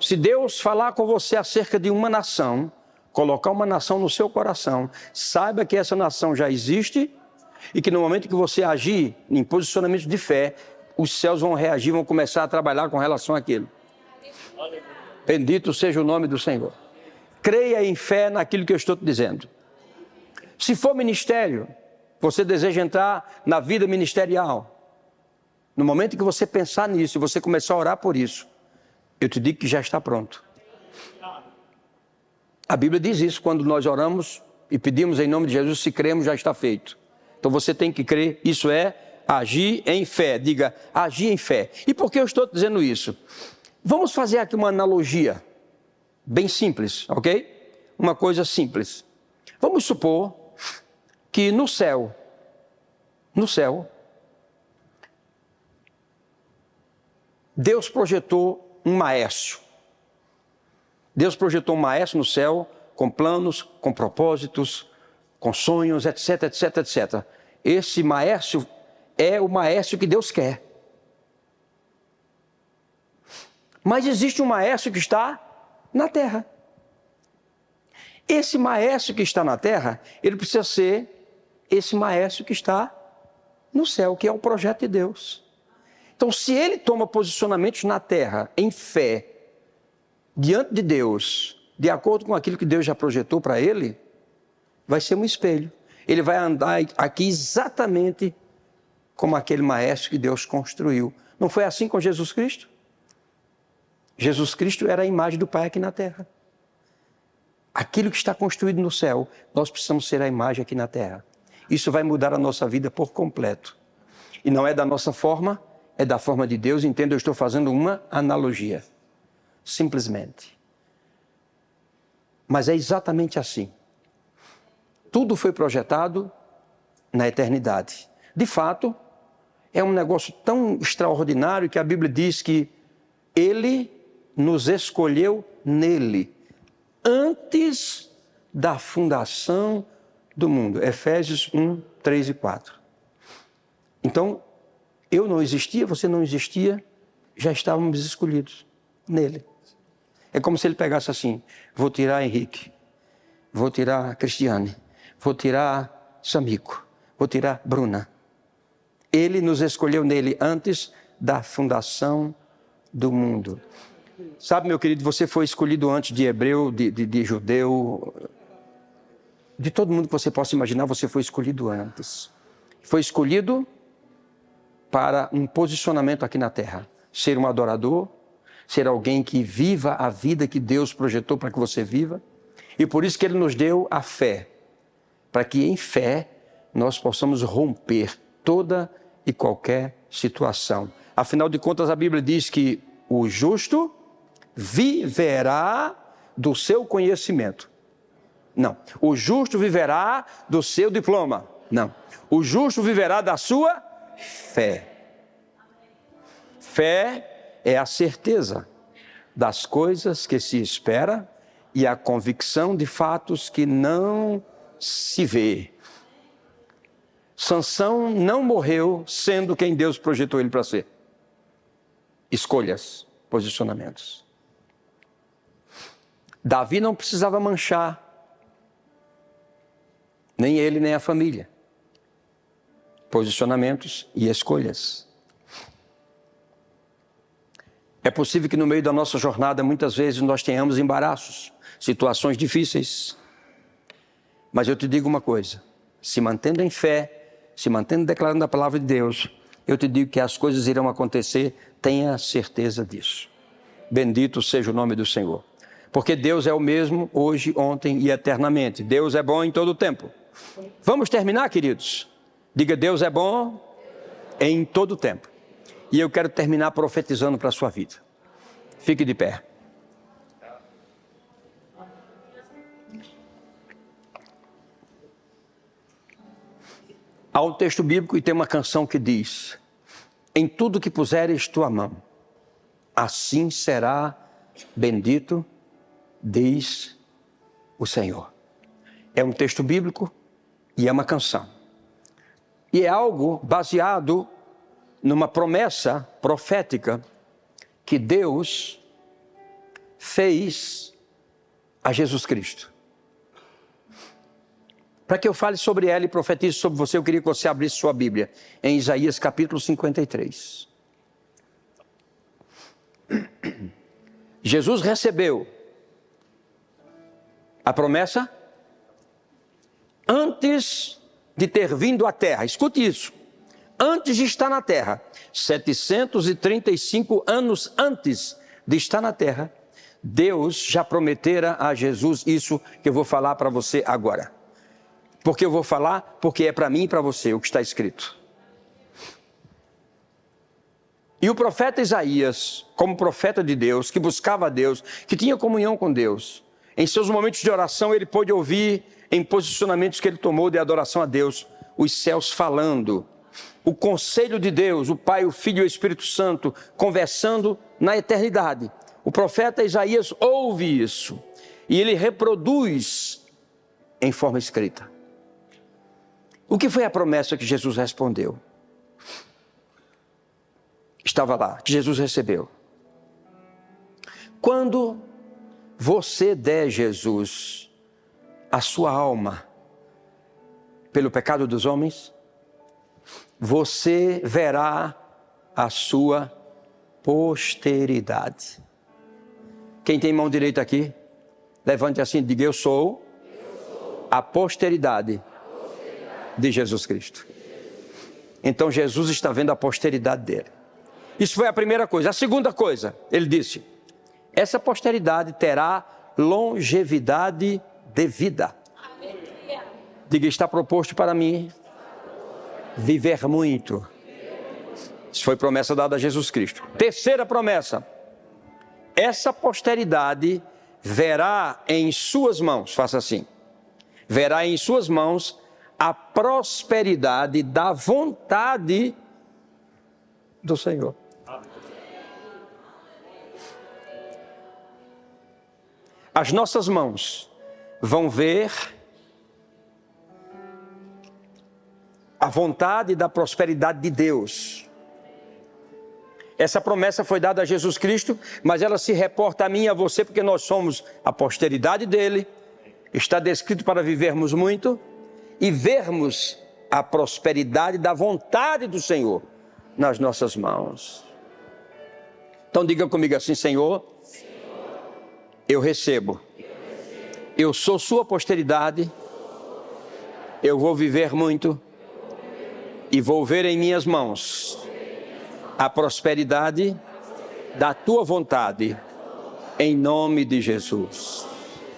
Se Deus falar com você acerca de uma nação, colocar uma nação no seu coração, saiba que essa nação já existe e que no momento que você agir em posicionamento de fé, os céus vão reagir, vão começar a trabalhar com relação àquilo. Bendito seja o nome do Senhor. Creia em fé naquilo que eu estou te dizendo. Se for ministério, você deseja entrar na vida ministerial. No momento que você pensar nisso e você começar a orar por isso, Eu te digo que já está pronto. A Bíblia diz isso quando nós oramos e pedimos em nome de Jesus, se cremos, já está feito. Então você tem que crer, isso é agir em fé. Diga, agir em fé. E por que eu estou dizendo isso? Vamos fazer aqui uma analogia bem simples, ok? Uma coisa simples. Vamos supor que no céu, Deus projetou um maestro. Deus projetou um maestro no céu com planos, com propósitos, com sonhos, etc, etc, etc. Esse maestro é o maestro que Deus quer. Mas existe um maestro que está na terra. Esse maestro que está na terra, ele precisa ser esse maestro que está no céu, que é o projeto de Deus. Então, se ele toma posicionamentos na terra, em fé, diante de Deus, de acordo com aquilo que Deus já projetou para ele, vai ser um espelho. Ele vai andar aqui exatamente como aquele maestro que Deus construiu. Não foi assim com Jesus Cristo? Jesus Cristo era a imagem do Pai aqui na terra. Aquilo que está construído no céu, nós precisamos ser a imagem aqui na terra. Isso vai mudar a nossa vida por completo. E não é da nossa forma, é da forma de Deus. Entenda, eu estou fazendo uma analogia. Simplesmente. Mas é exatamente assim. Tudo foi projetado na eternidade. De fato, é um negócio tão extraordinário que a Bíblia diz que Ele nos escolheu nele, antes da fundação do mundo. Efésios 1, 3 e 4. Então, eu não existia, você não existia, já estávamos escolhidos nele. É como se ele pegasse assim, vou tirar Henrique, vou tirar Cristiane, vou tirar Samico, vou tirar Bruna. Ele nos escolheu nele antes da fundação do mundo. Sabe, meu querido, você foi escolhido antes de hebreu, de judeu, de todo mundo que você possa imaginar, você foi escolhido antes. Foi escolhido para um posicionamento aqui na terra. Ser um adorador, ser alguém que viva a vida que Deus projetou para que você viva. E por isso que Ele nos deu a fé, para que em fé nós possamos romper toda e qualquer situação. Afinal de contas, a Bíblia diz que o justo viverá do seu conhecimento. Não. O justo viverá do seu diploma. Não. O justo viverá da sua fé. Fé é a certeza das coisas que se espera e a convicção de fatos que não se vê. Sansão não morreu sendo quem Deus projetou ele para ser. Escolhas, posicionamentos. Davi não precisava manchar, nem ele, nem a família. Posicionamentos e escolhas. É possível que no meio da nossa jornada, muitas vezes, nós tenhamos embaraços, situações difíceis. Mas eu te digo uma coisa, se mantendo em fé, se mantendo declarando a palavra de Deus, eu te digo que as coisas irão acontecer, tenha certeza disso. Bendito seja o nome do Senhor. Porque Deus é o mesmo hoje, ontem e eternamente. Deus é bom em todo o tempo. Vamos terminar, queridos? Diga, Deus é bom em todo o tempo. E eu quero terminar profetizando para a sua vida. Fique de pé. Há um texto bíblico e tem uma canção que diz: em tudo que puseres tua mão, assim será bendito, diz o Senhor. É um texto bíblico e é uma canção. E é algo baseado numa promessa profética que Deus fez a Jesus Cristo. Para que eu fale sobre ela e profetize sobre você, eu queria que você abrisse sua Bíblia em Isaías capítulo 53. Jesus recebeu a promessa antes de ter vindo à terra. Escute isso. Antes de estar na terra, 735 anos antes de estar na terra, Deus já prometera a Jesus isso que eu vou falar para você agora. Porque eu vou falar, porque é para mim e para você o que está escrito. E o profeta Isaías, como profeta de Deus, que buscava a Deus, que tinha comunhão com Deus, em seus momentos de oração ele pôde ouvir, em posicionamentos que ele tomou de adoração a Deus, os céus falando, o conselho de Deus, o Pai, o Filho e o Espírito Santo, conversando na eternidade. O profeta Isaías ouve isso, e ele reproduz em forma escrita. O que foi a promessa que Jesus respondeu? Estava lá, que Jesus recebeu. Quando você der Jesus a sua alma pelo pecado dos homens, você verá a sua posteridade. Quem tem mão direita aqui, levante assim e diga: eu sou a posteridade de Jesus Cristo. Então Jesus está vendo a posteridade dele. Isso foi a primeira coisa. A segunda coisa, ele disse: essa posteridade terá longevidade de vida. Diga: está proposto para mim viver muito. Isso foi promessa dada a Jesus Cristo. Terceira promessa: essa posteridade verá em suas mãos, faça assim, verá em suas mãos a prosperidade da vontade do Senhor. As nossas mãos vão ver a vontade da prosperidade de Deus. Essa promessa foi dada a Jesus Cristo, mas ela se reporta a mim e a você, porque nós somos a posteridade dele. Está descrito para vivermos muito e vermos a prosperidade da vontade do Senhor nas nossas mãos. Então diga comigo assim: Senhor, eu recebo. Eu sou sua posteridade. Eu vou viver muito e vou ver em minhas mãos a prosperidade da tua vontade, em nome de Jesus.